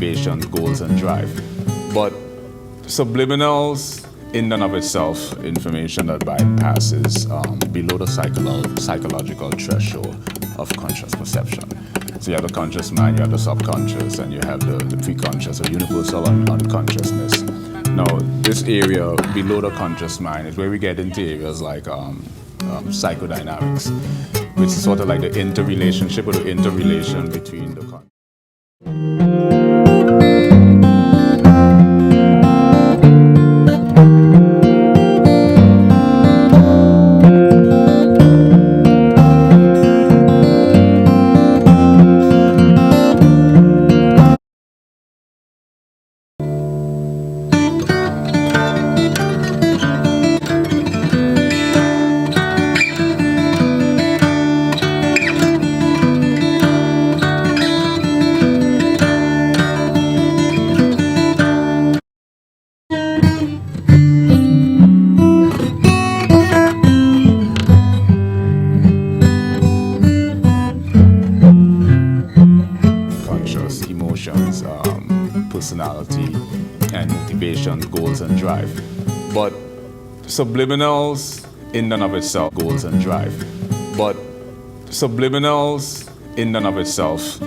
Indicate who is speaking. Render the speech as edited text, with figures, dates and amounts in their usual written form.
Speaker 1: motivations, goals, and drive. But subliminals, in and of itself, information that bypasses below the psychological threshold of conscious perception. So you have the conscious mind, you have the subconscious, and you have the pre-conscious or universal unconsciousness. Now, this area below the conscious mind is where we get into areas like psychodynamics, which is sort of like the interrelationship or the interrelation between the personality and motivations, goals, and drive. But subliminals, in and of itself, goals and drive. But subliminals, in and of itself,